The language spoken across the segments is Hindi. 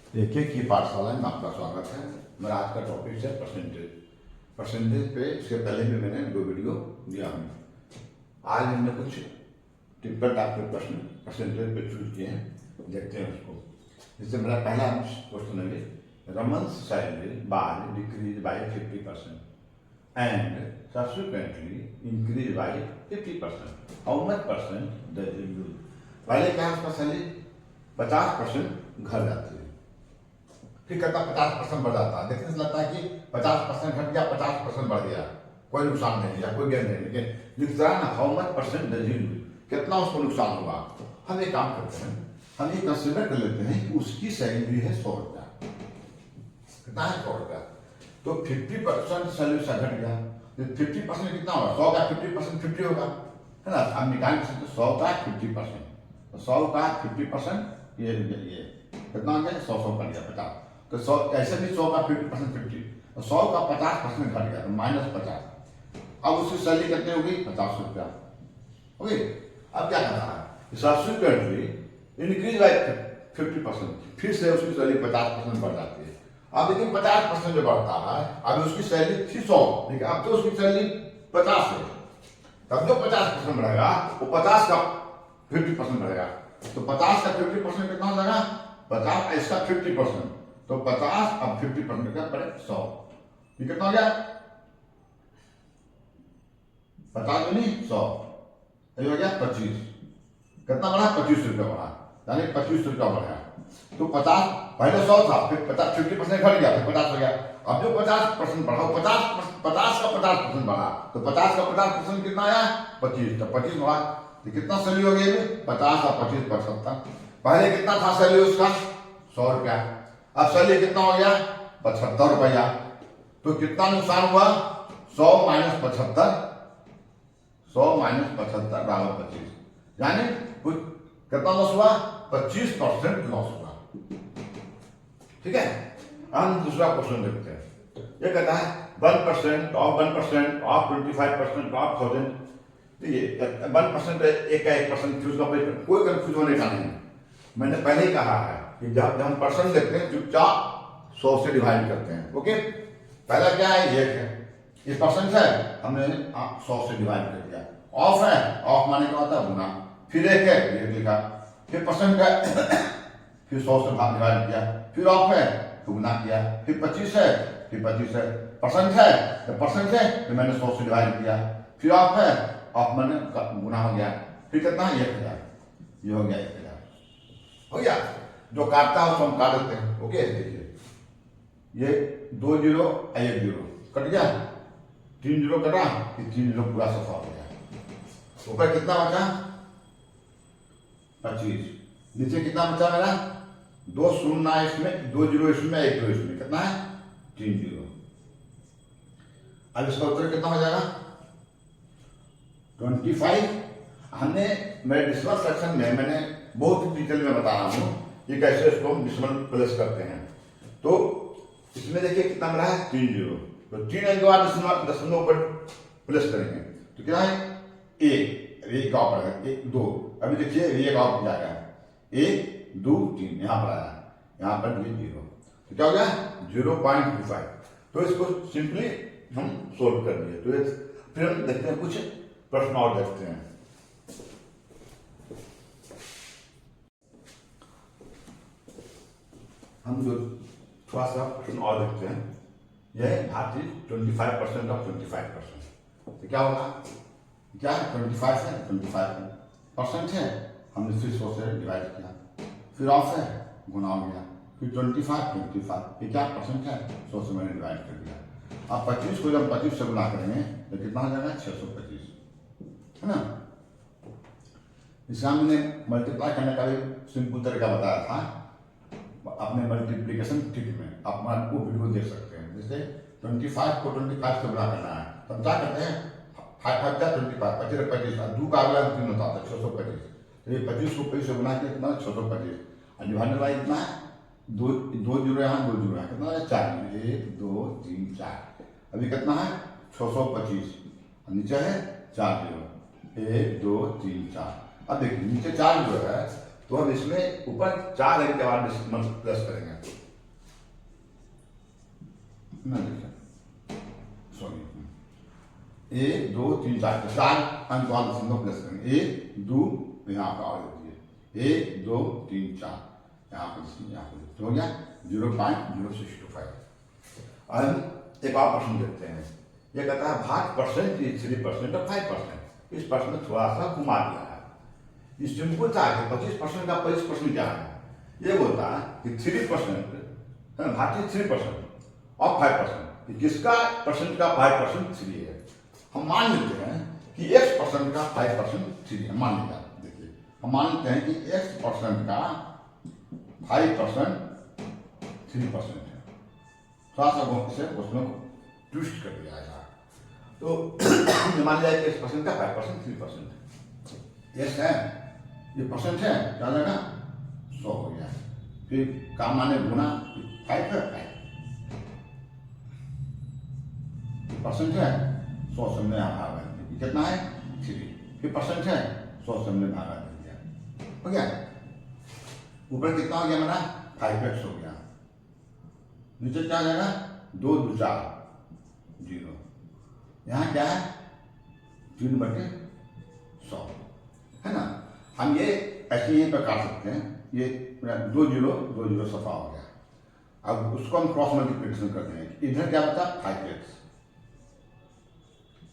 एक एक की पाठशाला में आपका स्वागत है। मेरा आज का टॉपिक है परसेंटेज। परसेंटेज पे इसके पहले भी मैंने 2 वीडियो दिया हूँ। आज हमने कुछ टिपिकल टाइप के प्रश्न परसेंटेज पे चूज किए हैं, देखते हैं उसको। जैसे मेरा पहला क्वेश्चन है, Raman's salary by decrease by 50% and subsequently increase by 50%, how much percent does it use? पहले क्या है, उसका सैलरी 50% घट जाती है, फिर कहता 50% बढ़ जाता है। देखने से लगता है कि 50% घट गया, 50% बढ़ गया, कोई नुकसान नहीं या कोई गेन नहीं, लेकिन लिख रहा है ना how much percent does it use, कितना उसको नुकसान होगा। हम एक काम करते हैं, हम ये कंसिडर कर लेते हैं कि उसकी सैलरी है 100 रुपया। कितना है? 100 रुपया। तो 50% सैलरी से घट गया, 50% कितना होगा? 100 का 50% 50 होगा, है ना। अब निकाल सकते 100 का 50%, 100 का 50% ये कितना हो गया? 100 कर गया 50। तो 100 ऐसे भी 100 का 50% 50, 100 का 50% घट गया तो -50। अब उसकी सैलरी कितनी होगी? 50 रुपया। ओके, अब क्या करना है? सब्सिक्वेंटली इंक्रीज बाय 50%, फिर से उसकी सैलरी 50% बढ़ जाती है। अब लेकिन 50% जो बढ़ता है, अब उसकी सैलरी थी 100, लेकिन अब तो उसकी सैलरी 50 है। तब जो 50% बढ़ेगा वो 50 का 50% बढ़ेगा, तो 50 का 50% कितना हो जाएगा? 50 इसका 50%, तो 50 अब 50% का बड़े 100, ये कितना हो गया? 50 में नहीं 100, ये हो गया 25। कितना बढ़ा? 25 रुपया बढ़ा, यानी 25 रुपया बढ़ा। तो 50 पहले 100 था, फिर 50% घट गया, फिर 50 हो गया। अब जो 50% बढ़ा, 50 का 50% बढ़ा, तो 50 का 50% कितना आया? 25, तो 25 बढ़ा, तो कितना सैलरी हो गई? 50 और 25 75। पहले कितना था सैलरी उसका? 100 रुपया। अब सैलरी कितना हो गया? 75 रुपया। तो कितना नुकसान हुआ? 100 - 75, 100 - 75 डालो 25, यानी कुछ कितना लॉस हुआ? 25% लॉस हुआ। ठीक है। हम दूसरा क्वेश्चन देखते हैं। ये कहता है 1% ऑफ 1% ऑफ 25% ऑफ 1000। तो ये 1% एक का 1% फिर उसका कोई कंफ्यूज होने का नहीं। मैंने पहले ही कहा है कि जब हम परसेंट देखते हैं चुपचाप 100 से डिवाइड करते हैं। ओके, पहला क्या है? 1 है, ये परसेंट है, हमने 100 से डिवाइड कर दिया। ऑफ है, ऑफ माने क्या होता है? गुना। फिर 1 है, 1 लिखा, फिर परसेंट है फिर 100 से डिवाइड किया, फिर ऑफ है तो गुना किया, फिर 25 है, फिर 25 है, परसेंट है तो परसेंट है तो मैंने 100 से डिवाइड किया, फिर ऑफ है, ऑफ मैंने गुना हो गया, फिर कितना है? 1000। ये हो गया 1000, हो गया। जो काटता है उसको हम काट देते हैं। ओके, देखिए ये 2 0 1 0 कट गया, 3 0 कटा, फिर 3 0 पूरा सफा हो गया। ऊपर कितना बचा? 25। नीचे कितना बचा मेरा? 2 0 इसमें, 2 0 इसमें, 1 2 इसमें, कितना है? 3 0। अब इसका उत्तर कितना हो जाएगा? 25। हमने मेरे डिसिमल सेक्शन में मैंने बहुत डिटेल में बता रहा हूँ कि कैसे इसको हम डिसिमल प्लेस करते हैं। तो इसमें देखिए कितना मिला है? 3 0। तो 3 के बाद दशमलव पर प्लेस करेंगे तो क्या है? 1 का ऑफ है, 1 2। अभी देखिए 1 ऑफ जाएगा, 1 2 3 यहाँ पर आया, यहाँ पर ये 0, तो क्या हो गया? 0.25। तो इसको सिंपली हम सोल्व कर दिए। तो फिर हम देखते हैं कुछ प्रश्न और देखते हैं। हम जो थोड़ा सा प्रश्न और देखते हैं, यह भारतीय 25% ऑफ 25%, तो क्या होगा? क्या है? 25 है, 25% है, हमने फिर 100 से डिवाइड किया, फिर ऑफ है, गुना हो गया, फिर 25 ये क्या परसेंट है? 100 से मैंने डिवाइड कर दिया। अब 25 को जब 25 से गुना करेंगे तो कितना हो जाएगा? 625, है ना। इसका हमने मल्टीप्लाई करने का भी सिंपल तरीका बताया था अपने मल्टीप्लिकेशन ट्रिक में, आप वो वीडियो देख सकते हैं। जैसे 25 को 25 से गुना करना है तो हम क्या करते हैं? 5 5 जा 25, 25 25, 2 का अगला 3 होता है 625। तो ये 25 को 25 से गुना किया, कितना? 625। और डिवाइड बाई कितना है? 2 0 यहाँ, 2 0 यहाँ, कितना है? 4। 1 2 3 4। अभी कितना है? 625, नीचे है 4 0, 1 2 3 4। अब देखिए नीचे 4 0 है, तो हम इसमें ऊपर 4 के बाद डिसिमल प्लस करेंगे। ना देखिए सॉरी 1 2 3 4 4 अंक वाले दशमलव प्लस करेंगे 1 2 यहाँ पर और दीजिए 1 2 3 4 यहाँ पर तो हो गया 0.0625। अब एक और प्रश्न देखते हैं। ये कहता है भाग परसेंट इज 3% और 5%। इस प्रश्न में थोड़ा सा घुमा दिया है। इस सिंपल था कि 25% का 25% क्या है। ये बोलता है कि 3% भाग 3% और 5%। किसका परसेंट का 5% 3 है। हम मान लेते हैं कि x% का 5% 3 है। मान लिया, देखिए हम मान लेते हैं कि x% का 5% 3% है। थोड़ा सा इसे उसमें ट्विस्ट कर दिया जाए तो मान लिया कि x% का 5% 3% यस है, ये परसेंट है, क्या लगा 100 हो गया। फिर काम माने गुना 5 है 5 परसेंट है 100 से हमने भागा दिया, कितना है 3। फिर परसेंट है 100 से हमने भागा दे दिया, हो गया। ऊपर कितना हो गया मेरा 5x हो गया। नीचे क्या जाएगा 2 2 4 0। यहाँ क्या है 3/100 है ना। हम ये ऐसे ही पर काट सकते हैं। ये 2 0 सफा हो गया। अब उसको हम क्रॉस मल्टीप्लिकेशन कर देंगे। इधर क्या बचा 5x,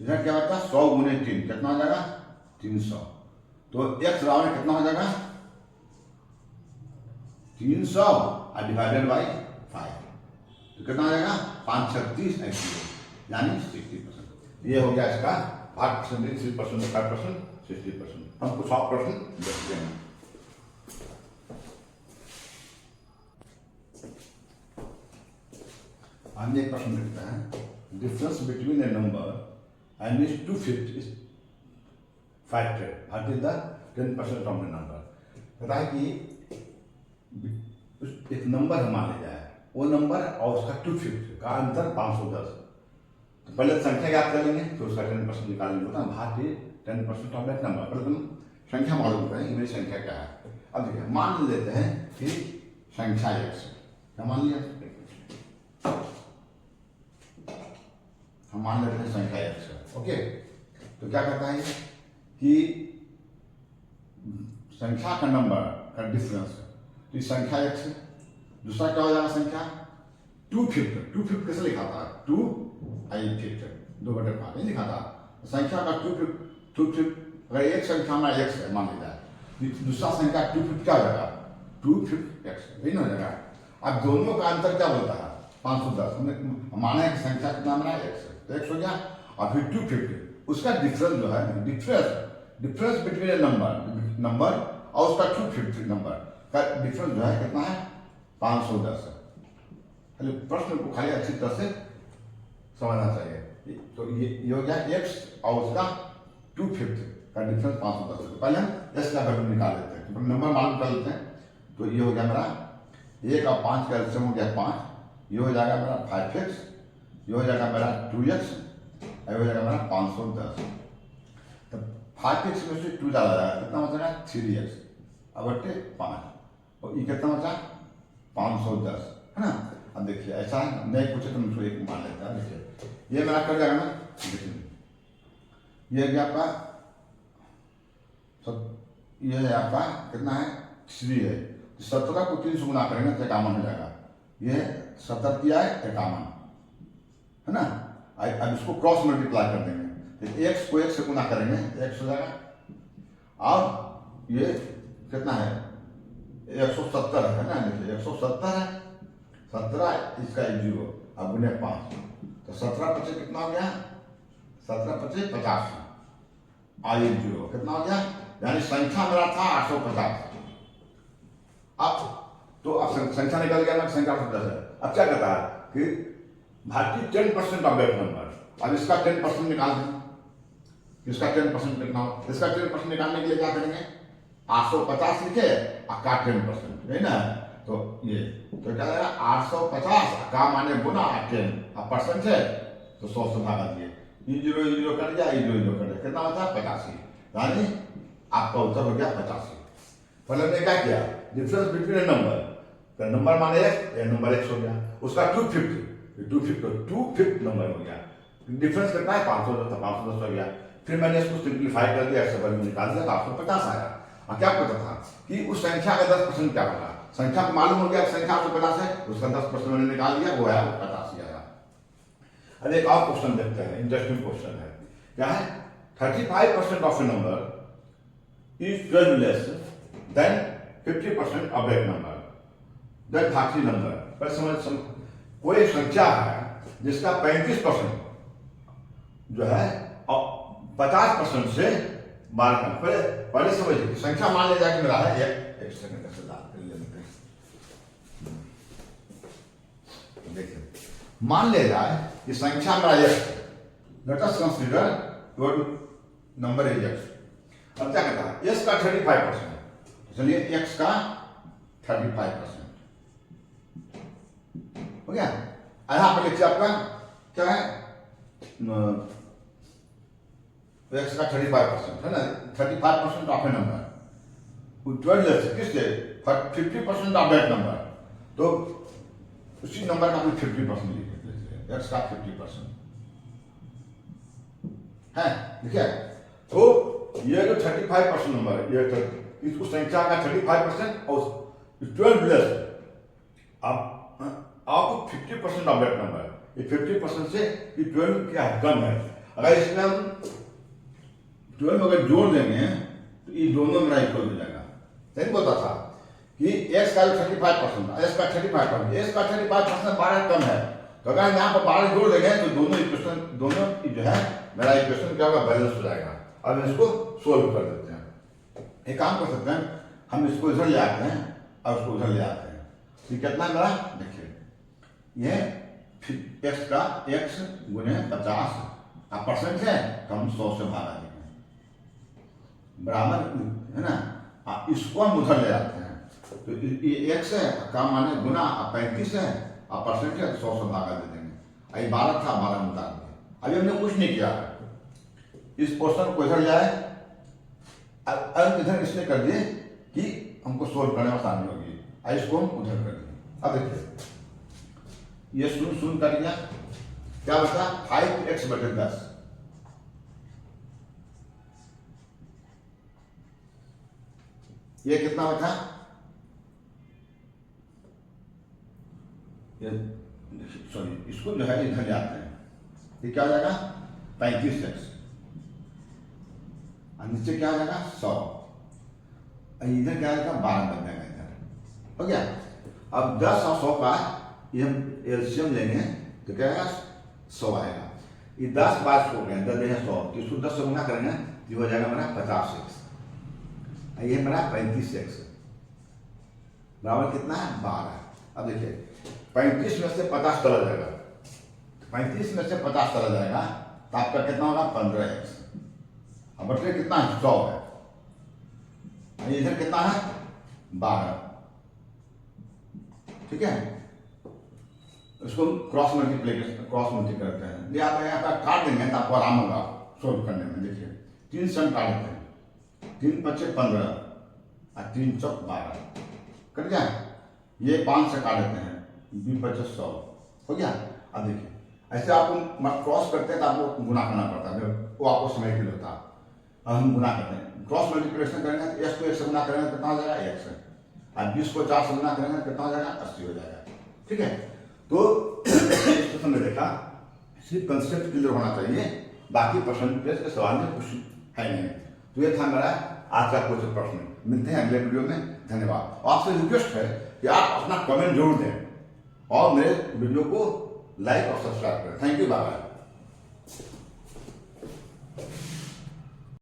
इधर क्या बचा 100 गुने 3 कितना हो जाएगा 300। तो x बराबर कितना हो जाएगा 300 और डिवाइडेड बाई 5 तो कितना हो जाएगा 5 36 यानी 60%। ये हो गया इसका 5% 3% 5% 60%। हम कुछ और प्रश्न देखते हैं। हमने एक प्रश्न देखते हैं। Difference between a number and is 2/5 is फैक्टेड what is the 10% of the number. पता है कि एक नंबर हम मान लिया है, वो नंबर और उसका 2/5 का अंतर 510। तो पहले संख्या याद कर लेंगे तो उसका 10% निकालेंगे ना। भाग 10% ऑफ दैट नंबर। पहले तुम संख्या मालूम करें मेरी संख्या क्या है। अब देखिए मान लेते हैं कि संख्या x क्या मान लिया, हम मान लेते हैं संख्या x है। ओके, तो क्या कहता है कि संख्या का नंबर का डिफरेंस है तो संख्या x है। दूसरा क्या हो जाएगा संख्या 2/5 कैसे लिखा था 2/5 2/5 नहीं लिखा था। संख्या का 2/5 अगर एक संख्या में x है मान लिया जाए, दूसरा संख्या 2/5 क्या हो जाएगा 2/5x यही ना हो जाएगा। अब दोनों का अंतर क्या बोलता है 510। हमने माना है कि संख्या कितना बना x है तो x हो गया और फिर 2/5 उसका डिफरेंस जो है डिफरेंस बिटवीन नंबर और उसका 2/5 नंबर का डिफरेंस जो है कितना है 510 है। प्रश्न को खाली अच्छी तरह से समझना चाहिए। तो ये हो गया x और उसका 2/5 का डिफरेंस 510 है। तो पहले हम s का वैल्यू निकाल लेते हैं, तो नंबर मालूम कर लेते हैं। तो ये हो गया मेरा 1 और 5 का एलसीएम हो गया 5, ये हो जाएगा मेरा 5x, ये हो जाएगा मेरा 2x, ये हो जाएगा मेरा 510। तो 5x में से 2 डाला जाएगा कितना बचेगा 3x अब 5 और ये कितना बचा 510 है ना। अब देखिए ऐसा है नहीं पूछे तो मुझको एक मान लेता है। देखिए ये मेरा कर जाएगा ना, देखिए ये गया आपका ये है आपका कितना है 3 है। 17 को 3 से गुना करेंगे तो 51 हो जाएगा। ये 70 किया है 51 है ना। अब इसको क्रॉस मल्टीप्लाई कर देंगे तो x को 1 से गुना करेंगे x हो जाएगा और ये कितना है 170 है ना। देखिए 170 है 17 इसका 0 अब गुने 5 तो 17 पचे कितना हो गया 17 पचे 50 और 0 कितना हो गया यानी संख्या मेरा था 850। अब तो अब संख्या निकल गया ना संख्या 850 है। अब क्या कहता है कि भारतीय 10% ऑफ दैट नंबर। अब इसका 10% निकाल दें, इसका 10% कितना हो, इसका 10% निकालने के लिए क्या करेंगे 850 लिखे और का 10% है ना। तो ये तो क्या जाएगा 850 का माने गुना 10 अब परसेंट है तो 100 से भागा दिए, ये 0 कर दिया, ये 0 कर दिया, कितना होता है 85। यानी आपका उत्तर हो गया 85। पहले हमने क्या किया डिफरेंस बिटवीन नंबर, नंबर माने x, नंबर x हो गया, उसका 2/5 टू फिफ्थ नंबर हो गया। डिफरेंस कितना है 510 था, 510 हो गया। फिर मैंने इसको सिंप्लीफाई कर दिया, एक्स में निकाल दिया तो 850 आया। और क्या पता था कि उस संख्या का 10% क्या होगा, संख्या को मालूम हो गया संख्या 850 है, उसका 10% मैंने निकाल दिया, वो आया 85 आया। अब एक और क्वेश्चन देखते हैं, इंटरेस्टिंग क्वेश्चन है, क्या है 35% of A number is 12 less than 50% of that number, that धात्री नंबर। पर समझ कोई संख्या है जिसका 35% जो है 50% से 12 कम। पहले समझिए कि संख्या मान ले जाके मेरा है एक सेकंड से कर लेते हैं। देखिए मान ले जाए कि संख्या मेरा x, let us consider your number is x। अब क्या कहता है s का 35%, चलिए x का 35% हो गया। यहां पर लिखिए आपका क्या है x का 35% है ना, 35% ऑफ ए नंबर 12 लेस किससे 50% ऑफ दैट नंबर, तो उसी नंबर का 50% लिखिए, x का 50% है, देखिए। तो ये जो 35% नंबर, ये इस संख्या का 35% और 12 लेस आपको 50% ऑफ दैट नंबर, ये 50% से ये 12 क्या है कम है। अगर इसमें हम 12 अगर जोड़ देंगे तो ये दोनों मेरा इक्वल हो जाएगा। सही बोलता था कि x का 35%, s का 35%, s का 35% 12 कम है, तो अगर यहाँ पर 12 जोड़ देंगे तो दोनों इक्वेशन, दोनों जो है मेरा इक्वेशन क्या होगा, बैलेंस हो जाएगा। अब इसको सोल्व कर देते हैं। एक काम कर सकते हैं, हम इसको इधर ले आते हैं और उसको उधर ले आते हैं। ये कितना मेरा देखिए, ये x का x गुने 50 परसेंट है, तो हम 100 से भागा देंगे, बराबर है ना। इसको हम उधर ले आते हैं, तो ये x है का माने गुना 35 है और परसेंट है, तो 100 से भागा दे देंगे। अभी 12 था, 12 में उतार दिया। अभी हमने कुछ नहीं किया, इस पोर्शन को इधर ले आए, अब इधर इसलिए कर दिए कि हमको सोल्व करने में आसानी होगी, इसको हम उधर कर दिए। अब देखिए ये शून्य कर दिया, क्या बचा 5x बटे 10, ये कितना बचा, ये सॉरी इसको जो है इधर ले आते हैं, ये क्या हो जाएगा 35x, और नीचे क्या हो जाएगा 100, इधर क्या आएगा 12 बन जाएगा, इधर हो गया। अब 10 और 100 का ये हम एलसीएम लेंगे तो क्या आएगा 100 आएगा। ये 10 बार 100 गया, 10 है 100, तो इसको 10 से गुना करेंगे ये हो जाएगा मेरा 50x, ये मेरा 35x बराबर कितना है 12। अब देखिए 35 में से 50 चला जाएगा, 35 में से 50 चला जाएगा तो आपका कितना होगा 15x, अब बटे कितना है 100 है, इधर कितना है 12, ठीक है। इसको क्रॉस मल्टीप्लाई करते हैं, ये आप यहाँ पर काट देंगे तो आपको आराम होगा सोल्व करने में। देखिए 3 से हम काट देते हैं, 3 पच्चे 15 और 3 चौक 12 कट गया। ये 5 से काट देते हैं, 20 पच्चे 100 हो गया। अब देखिए ऐसे आपको क्रॉस करते हैं तो आपको गुना करना पड़ता है, वो आपको समय के लिए होता है। अब हम गुना करते हैं, क्रॉस मल्टीप्लिकेशन करेंगे तो x को 1 से गुना करेंगे कितना हो जाएगा x, और 20 को 4 से गुना करेंगे कितना हो जाएगा 80 हो जाएगा, ठीक है। तो इस में देखा सिर्फ कंसेप्ट क्लियर होना चाहिए, बाकी परसेंटेज के सवाल में कुछ है नहीं। तो ये था मेरा आज का कुछ प्रश्न। मिलते हैं अगले वीडियो में, धन्यवाद। आपसे रिक्वेस्ट है कि आप अपना कमेंट जरूर दें और मेरे वीडियो को लाइक और सब्सक्राइब करें। Thank you, bye bye.